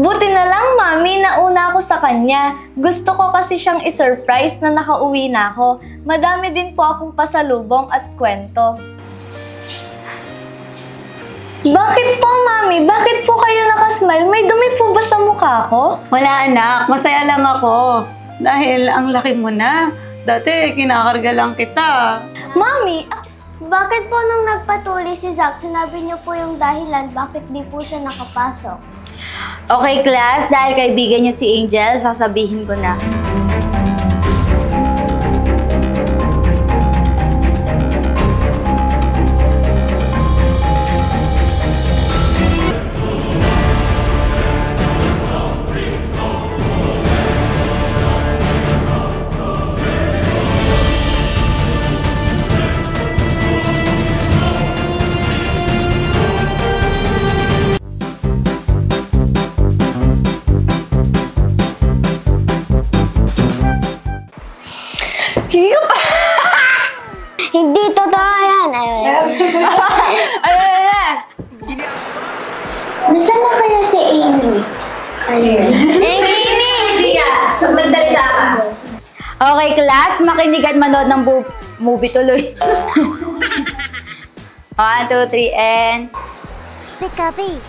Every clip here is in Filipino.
Buti na lang, Mami, nauna ako sa kanya. Gusto ko kasi siyang i-surprise na nakauwi na ako. Madami din po akong pasalubong at kwento. Bakit po, Mami? Bakit po kayo nakasmile? May dumi po ba sa mukha ko? Wala anak, masaya lang ako. Dahil ang laki mo na. Dati, kinakarga lang kita. Mami, Bakit po nung nagpatuloy si Zach, sinabi niyo po yung dahilan bakit di po siya nakapasok? Okay, class, dahil kaibigan niyo si Angel, sasabihin ko na. Hindi totoo yan. Nasaan na kaya si Amy? Amy! Sige, pag nagsalita ka. Okay, class, makinig at manood ng movie tuloy. 1, 2, 3, and... Pikapi.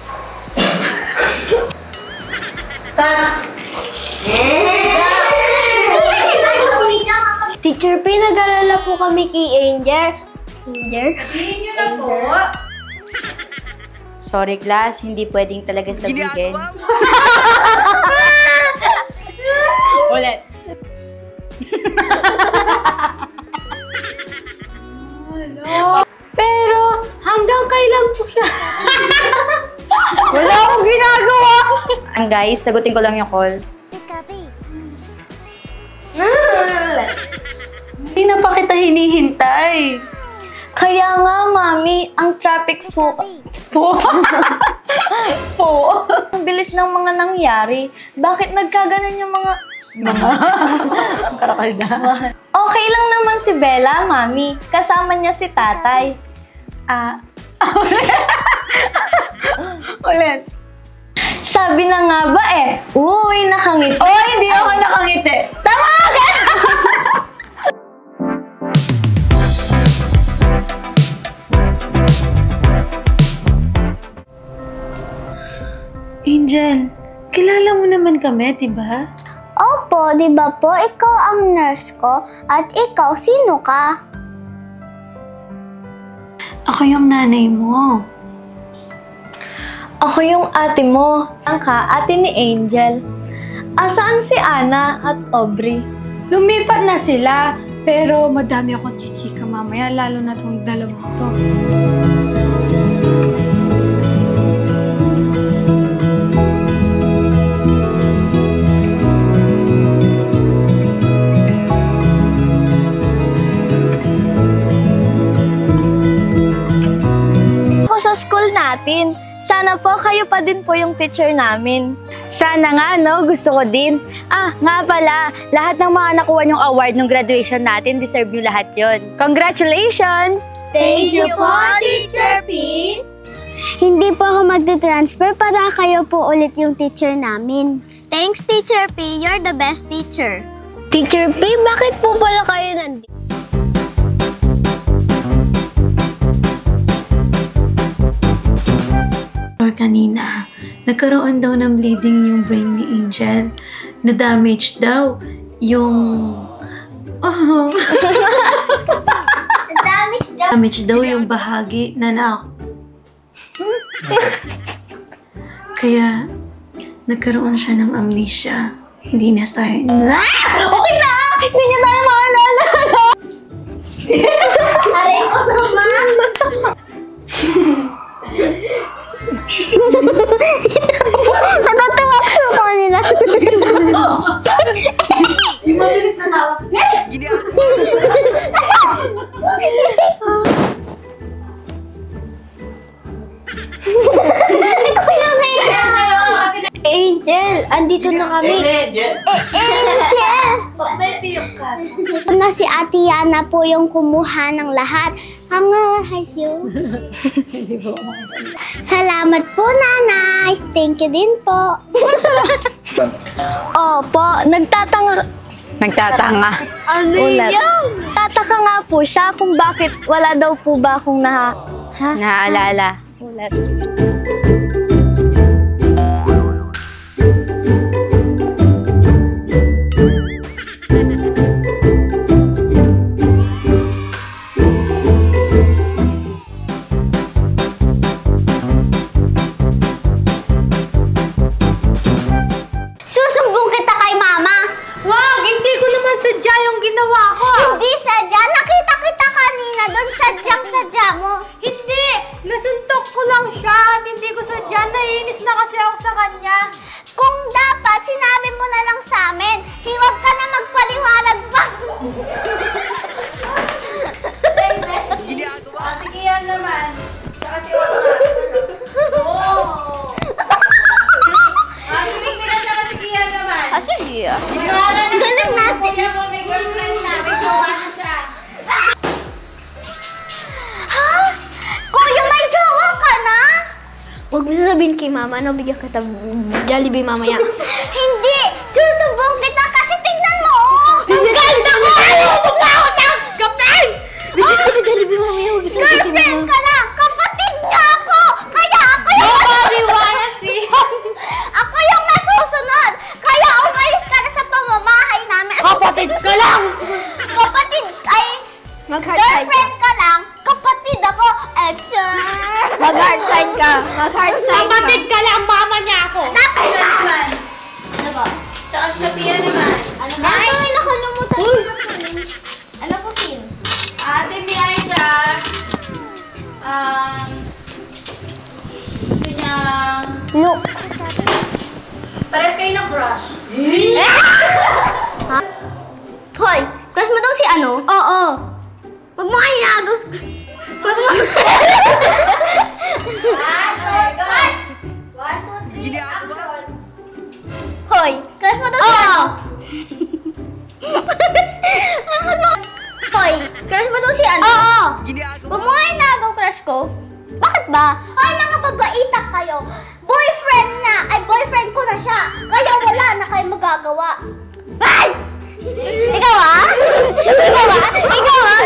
Teacher P, nag-alala po kami kay Angel. Sabihin niyo na po. Sorry, class, hindi pwedeng talaga sabihin. Ulit. Pero hanggang kailan po siya? Wala akong ginagawa! Guys, sagutin ko lang yung call. Pikapi. Hindi na pa kita hinihintay. kaya nga, Mami, ang traffic po. Ang bilis ng mga nangyari. Bakit nagkaganan yung mga... Ang karakalda. Okay lang naman si Bella, Mami. Kasama niya si Tatay. Ulit. Sabi na nga ba uuwi na kangiti. Oh, hindi ako nakangiti. Tama ka! Angel, kilala mo naman kami, diba? Opo, di ba po? Ikaw ang nurse ko. At ikaw, sino ka? Ako yung nanay mo. Ako yung ate mo. Ang ate ni Angel. Asaan si Ana at Aubrey? Lumipat na sila, pero madami akong chichika mamaya, lalo na tong dalawang to. Ako sa school natin. Sana po kayo pa din po yung teacher namin. Sana nga, no? Gusto ko din. Nga pala, lahat ng mga nakuha niyong award ng graduation natin, deserve niyo lahat yon. Congratulations! Thank you po, Teacher P. Hindi po ako magte-transfer para kayo po ulit yung teacher namin. Thanks, Teacher P. You're the best teacher. Teacher P, bakit po pala kayo nandito? Kanina, nagkaroon daw ng bleeding yung brain ni Angel. Na-damage daw yung... Damage daw yung bahagi na Kaya, nagkaroon siya ng amnesia. Hindi na tayo... Okay na! Hindi niya tayo maalala! Aray ko naman! Natatawa ko ko nila. Yung mabilis na tawa. Angel, andito na kami. Angel! Na si Ate Yana po yung kumuha ng lahat. Hangahaisyo. Salamat po, nanay. Thank you din po. Opo, nagtatanga Ano ulat. Tataka nga po siya kung bakit wala daw po ba akong Naalala. ulat. Susumbong kita kay mama. Wag! Hindi ko naman sadya yung ginawa ko! Hindi sadya. Nakita kita kanina doon. Sadyang-sadya mo. Hindi! Nasuntok ko lang siya! Hindi ko sadya. Naiinis na kasi ako sa kanya. Kung dapat, sinabi mo na lang sa amin. Hiwag ka na magpaliwanag pa. Sige yan naman. Sige ah. Galing natin. Ha? Kuya, may jowa ka na? Huwag mo sasabihin kay mama, no? Bigyan kita Jollibee mamaya. Hindi! Susumbong kita kasi tignan mo! Ang ganda ko! Huwag na ako ng kapal! Bigyan kita Jollibee mamaya, huwag mo sasabihin kay Girlfriend mama. ka lang! Kapatid niya ako! Kaya ako yung Ako yung nasusunod! Kaya umalis ka na sa pamamahay namin! Kapatid ka lang! Kapatid ay... Mag-hard sign ka. Girlfriend ka lang! Kapatid ako! Action! Mag-hard sign ka. Mag-hard sign ka. Kapatid ka lang! Mama niya ako! Ano ba? Tsaka sa Pia naman. Ano ba? Ay, nakalimutan ko na po. Ano po, Sin? Si Aisha, gusto niyang... Look. Pares kayo ng crush. Hoy, crush mo daw si ano? Oo. Wag mo kayo nagos. Wag mo. 1, 2, 3, action. Hoy, crush mo daw si ano? Hoy, crush mo daw si ano? Oo. Wag mo kayo nagaw, crush ko. Bakit ba? Hoy, mga babaitak kayo. Boyfriend niya, ay boyfriend ko na siya. Kaya wala na kayo magagawa. Bye! Ikaw ah? Ikaw ah? Ikaw ah?